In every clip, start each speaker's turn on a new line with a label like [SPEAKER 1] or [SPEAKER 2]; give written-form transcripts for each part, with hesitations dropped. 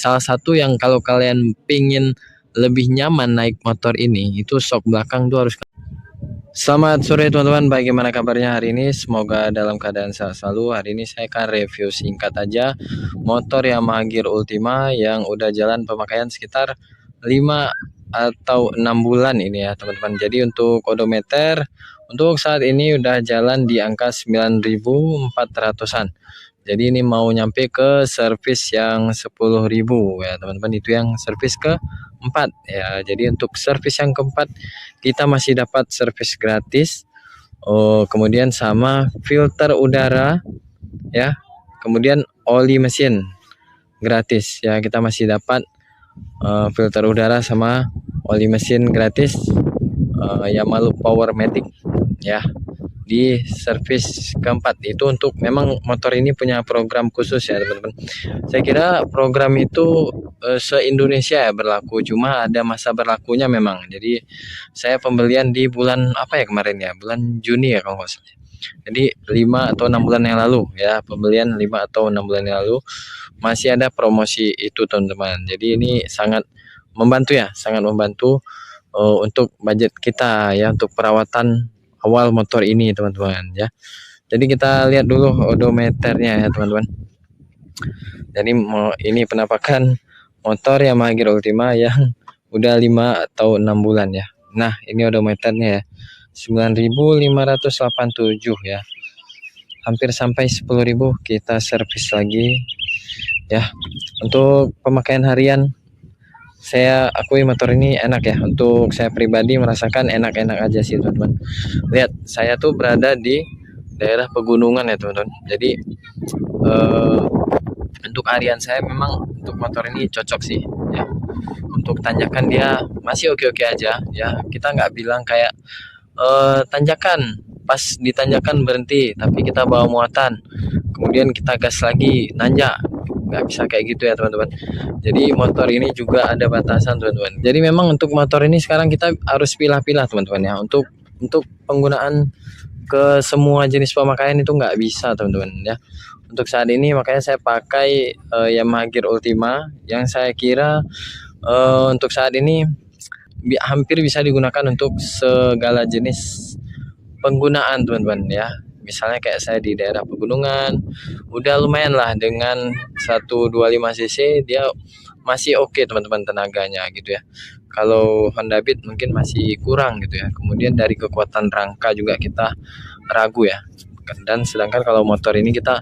[SPEAKER 1] salah satu yang kalau kalian pingin lebih nyaman naik motor ini, itu shock belakang tuh harus. Selamat sore teman-teman, bagaimana kabarnya hari ini? Semoga dalam keadaan sehat selalu. Hari ini saya akan review singkat aja motor Yamaha Gear Ultima yang udah jalan pemakaian sekitar 5 atau 6 bulan ini ya teman-teman. Jadi untuk odometer untuk saat ini udah jalan di angka 9.400-an. Jadi ini mau nyampe ke servis yang 10.000 ya teman-teman, itu yang servis keempat ya. Jadi untuk servis yang keempat kita masih dapat servis gratis. Kemudian sama filter udara ya. Kemudian oli mesin gratis ya, kita masih dapat filter udara sama oli mesin gratis Yamaha Powermatic ya di servis keempat. Itu untuk memang motor ini punya program khusus ya teman-teman. Saya kira program itu se-Indonesia ya berlaku, cuma ada masa berlakunya memang. Jadi saya pembelian di bulan apa ya kemarin ya, bulan Juni ya kalau nggak salah. Jadi 5 atau 6 bulan yang lalu ya, pembelian 5 atau 6 bulan yang lalu masih ada promosi itu teman-teman. Jadi ini sangat membantu ya, sangat membantu untuk budget kita ya, untuk perawatan awal motor ini teman-teman ya. Jadi kita lihat dulu odometernya ya teman-teman. Jadi ini penampakan motor Yamaha Gear Ultima yang udah 5 atau 6 bulan ya. Nah ini odometernya ya, 9.587 ya, hampir sampai 10.000. Kita servis lagi ya. Untuk pemakaian harian saya akui motor ini enak ya. Untuk saya pribadi merasakan enak-enak aja sih teman-teman. Lihat, saya tuh berada di daerah pegunungan ya teman-teman. Jadi untuk harian saya memang untuk motor ini cocok sih ya. Untuk tanjakan dia masih oke-oke aja ya. Kita nggak bilang kayak tanjakan, pas di tanjakan berhenti tapi kita bawa muatan, kemudian kita gas lagi nanjak, nggak bisa kayak gitu ya teman-teman. Jadi motor ini juga ada batasan teman-teman. Jadi memang untuk motor ini sekarang kita harus pilah-pilah teman-teman ya. Untuk penggunaan ke semua jenis pemakaian itu nggak bisa teman-teman ya. Untuk saat ini makanya saya pakai Yamaha Gear Ultima yang saya kira untuk saat ini hampir bisa digunakan untuk segala jenis penggunaan teman-teman ya. Misalnya kayak saya di daerah pegunungan udah lumayan lah, dengan 125 cc dia masih oke teman-teman tenaganya gitu ya. Kalau Honda Beat mungkin masih kurang gitu ya. Kemudian dari kekuatan rangka juga kita ragu ya. Dan sedangkan kalau motor ini kita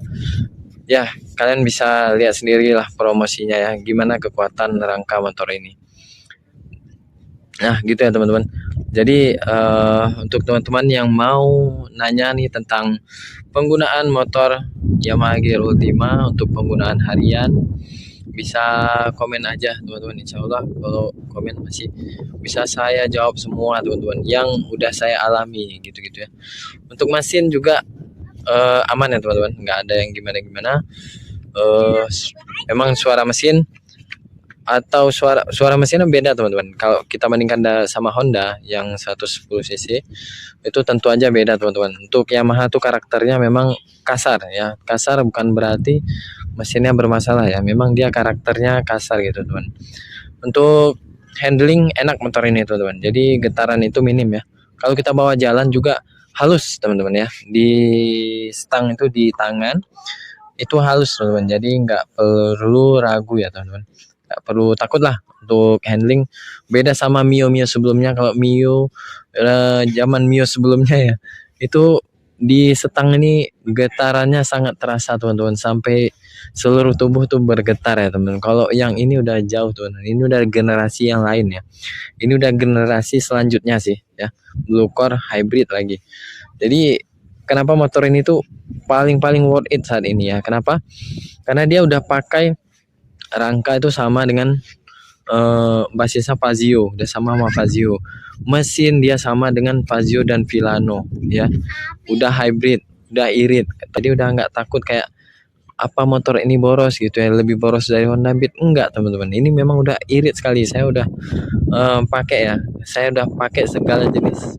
[SPEAKER 1] ya, kalian bisa lihat sendiri lah promosinya ya, gimana kekuatan rangka motor ini. Nah gitu ya teman-teman. Jadi untuk teman-teman yang mau nanya nih tentang penggunaan motor Yamaha Gear Ultima untuk penggunaan harian, bisa komen aja teman-teman. Insya Allah kalau komen masih bisa saya jawab semua teman-teman yang udah saya alami gitu-gitu ya. Untuk mesin juga aman ya teman-teman, nggak ada yang gimana-gimana. Memang suara mesin atau suara mesinnya beda teman-teman. Kalau kita bandingkan sama Honda yang 110 cc itu tentu aja beda teman-teman. Untuk Yamaha tuh karakternya memang kasar ya. Kasar bukan berarti mesinnya bermasalah ya. Memang dia karakternya kasar gitu teman. Untuk handling enak motor ini teman-teman. Jadi getaran itu minim ya. Kalau kita bawa jalan juga halus teman-teman ya. Di stang itu di tangan itu halus teman-teman. Jadi nggak perlu ragu ya teman-teman. Nggak perlu takut lah untuk handling. Beda sama Mio sebelumnya. Kalau Mio zaman Mio sebelumnya ya, itu di setang ini getarannya sangat terasa teman-teman, sampai seluruh tubuh tuh bergetar ya teman-teman. Kalau yang ini udah jauh teman-teman, ini udah generasi yang lain ya. Ini udah generasi selanjutnya sih ya, Blue Core Hybrid lagi. Jadi kenapa motor ini tuh paling worth it saat ini ya? Kenapa? Karena dia udah pakai rangka itu sama dengan basisnya Fazio, udah sama Fazio. Mesin dia sama dengan Fazio dan Villano ya. Udah hybrid, udah irit. Tadi udah nggak takut kayak apa motor ini boros gitu ya, lebih boros dari Honda Beat. Enggak teman-teman, ini memang udah irit sekali. Saya udah pakai ya. Saya udah pakai segala jenis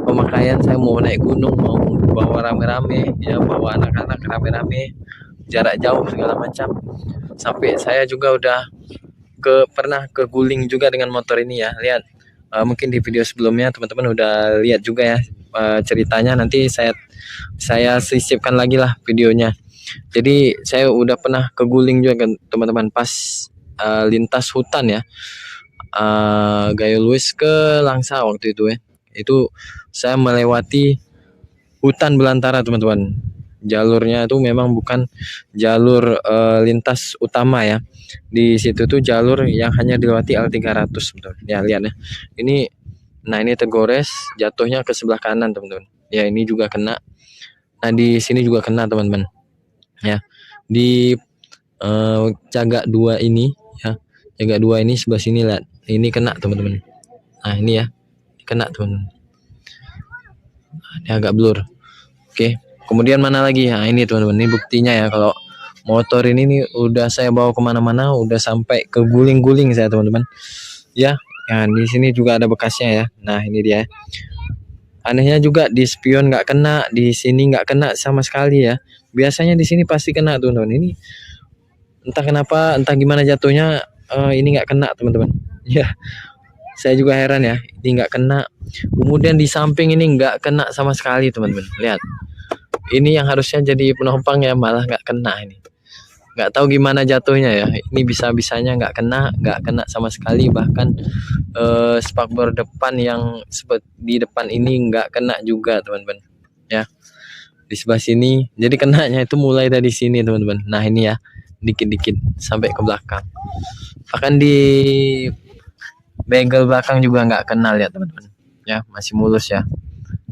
[SPEAKER 1] pemakaian. Saya mau naik gunung, mau bawa rame-rame ya, bawa anak-anak rame-rame, jarak jauh segala macam. Sampai saya juga udah pernah keguling juga dengan motor ini ya. Lihat, mungkin di video sebelumnya teman-teman udah lihat juga ya ceritanya. Nanti saya sisipkan lagi lah videonya. Jadi saya udah pernah keguling juga teman-teman pas lintas hutan ya. Gayo Luis ke Langsa waktu itu ya. Itu saya melewati hutan belantara teman-teman. Jalurnya itu memang bukan jalur lintas utama ya. Di situ tuh jalur yang hanya dilewati L300 betul. Ya lihat ya. Ini tergores, jatuhnya ke sebelah kanan teman-teman. Ya ini juga kena. Nah di sini juga kena teman-teman. Ya di Cagak 2 ini ya. Cagak 2 ini sebelah sini lihat. Ini kena teman-teman. Nah ini ya. Kena teman-teman. Ini agak blur. Oke. Kemudian mana lagi? Nah ini teman-teman. Ini buktinya ya kalau motor ini nih udah saya bawa kemana-mana, udah sampai ke guling-guling saya teman-teman. Ya, ya di sini juga ada bekasnya ya. Nah ini dia. Anehnya juga di spion nggak kena, di sini nggak kena sama sekali ya. Biasanya di sini pasti kena teman-teman. Ini entah kenapa, entah gimana jatuhnya, ini nggak kena teman-teman. Ya, saya juga heran ya. Ini nggak kena. Kemudian di samping ini nggak kena sama sekali teman-teman. Lihat. Ini yang harusnya jadi penumpang ya malah nggak kena ini. Nggak tahu gimana jatuhnya ya. Ini bisa-bisanya nggak kena sama sekali. Bahkan spakbor depan yang di depan ini nggak kena juga teman-teman. Ya, di sebelah sini. Jadi kenanya itu mulai dari sini teman-teman. Nah ini ya, dikit-dikit sampai ke belakang. Bahkan di bagel belakang juga nggak kena lihat teman-teman. Ya masih mulus ya,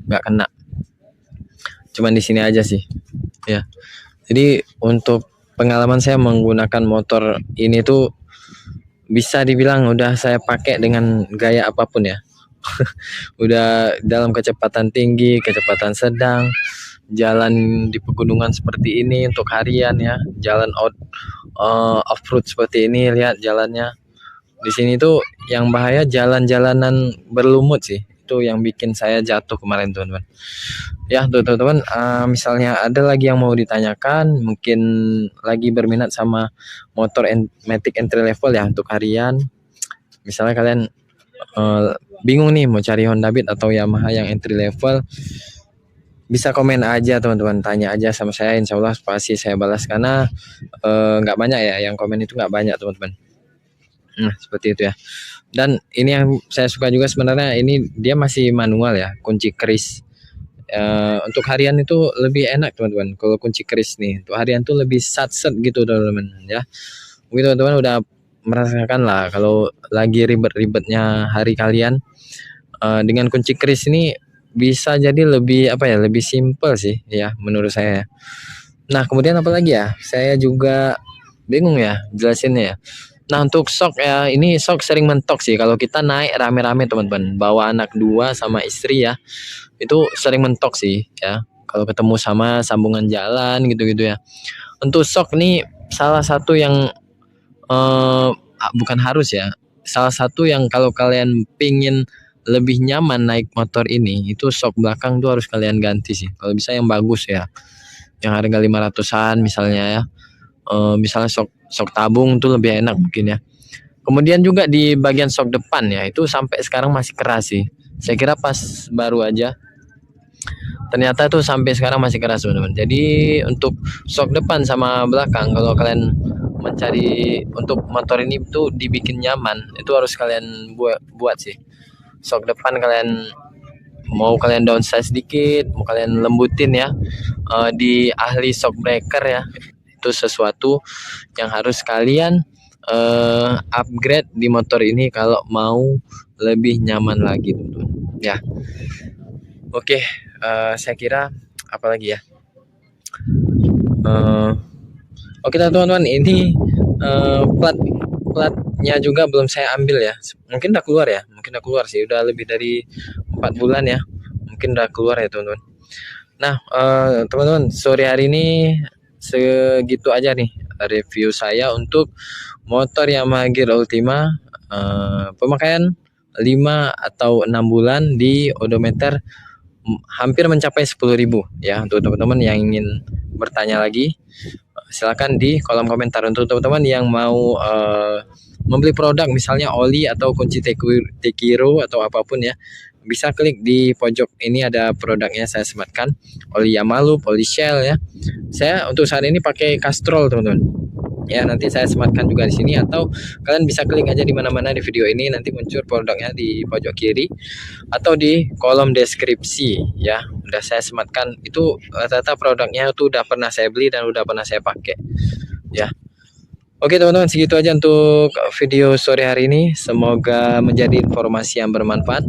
[SPEAKER 1] nggak kena. Cuman di sini aja sih. Ya. Jadi untuk pengalaman saya menggunakan motor ini tuh bisa dibilang udah saya pakai dengan gaya apapun ya. Udah dalam kecepatan tinggi, kecepatan sedang, jalan di pegunungan seperti ini untuk harian ya, jalan off-road seperti ini, lihat jalannya. Di sini tuh yang bahaya jalan-jalanan berlumut sih. Itu yang bikin saya jatuh kemarin teman-teman. Ya tuh teman-teman, misalnya ada lagi yang mau ditanyakan, mungkin lagi berminat sama motor Matic entry level ya untuk harian. Misalnya kalian bingung nih mau cari Honda Beat atau Yamaha yang entry level, bisa komen aja teman-teman, tanya aja sama saya, insya Allah pasti saya balas karena nggak banyak ya yang komen itu, nggak banyak teman-teman. Nah seperti itu ya. Dan ini yang saya suka juga sebenarnya, ini dia masih manual ya, kunci keris. Untuk harian itu lebih enak teman-teman. Kalau kunci keris nih untuk harian tuh lebih satset gitu teman-teman ya. Mungkin teman-teman udah merasakan lah kalau lagi ribet-ribetnya hari kalian, dengan kunci keris ini bisa jadi lebih lebih simple sih ya menurut saya. Nah kemudian apa lagi ya, saya juga bingung ya jelasinnya ya. Nah untuk shock ya, ini shock sering mentok sih kalau kita naik rame-rame teman-teman, bawa anak 2 sama istri ya, itu sering mentok sih ya kalau ketemu sama sambungan jalan gitu-gitu ya. Untuk shock nih salah satu yang bukan harus ya, salah satu yang kalau kalian pingin lebih nyaman naik motor ini, itu shock belakang tuh harus kalian ganti sih. Kalau bisa yang bagus ya, yang harga 500-an misalnya ya. Misalnya shock tabung tuh lebih enak mungkin ya. Kemudian juga di bagian shock depan ya, itu sampai sekarang masih keras sih. Saya kira pas baru aja, ternyata tuh sampai sekarang masih keras teman-teman. Jadi untuk shock depan sama belakang, kalau kalian mencari untuk motor ini tuh dibikin nyaman, itu harus kalian buat sih. Shock depan kalian downsize sedikit, mau kalian lembutin ya, di ahli shock breaker ya. Itu sesuatu yang harus kalian upgrade di motor ini kalau mau lebih nyaman lagi teman-teman ya. Oke, saya kira apalagi ya, oke teman-teman, ini platnya juga belum saya ambil ya, mungkin udah keluar sih, udah lebih dari 4 bulan ya, mungkin udah keluar ya teman-teman. Nah teman-teman, sore hari ini segitu aja nih review saya untuk motor Yamaha Gear Ultima, pemakaian 5 atau 6 bulan di odometer hampir mencapai 10.000 ya. Untuk teman-teman yang ingin bertanya lagi, silakan di kolom komentar. Untuk teman-teman yang mau membeli produk misalnya oli atau kunci Tekiro atau apapun ya, bisa klik di pojok ini ada produknya saya sematkan, oli Yamalu, oli Shell ya. Saya untuk saat ini pakai Castrol teman-teman. Ya nanti saya sematkan juga di sini, atau kalian bisa klik aja di mana-mana di video ini, nanti muncul produknya di pojok kiri atau di kolom deskripsi ya. Udah saya sematkan itu, rata-rata produknya itu udah pernah saya beli dan udah pernah saya pakai ya. Oke teman-teman, segitu aja untuk video sore hari ini, semoga menjadi informasi yang bermanfaat.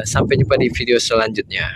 [SPEAKER 1] Sampai jumpa di video selanjutnya.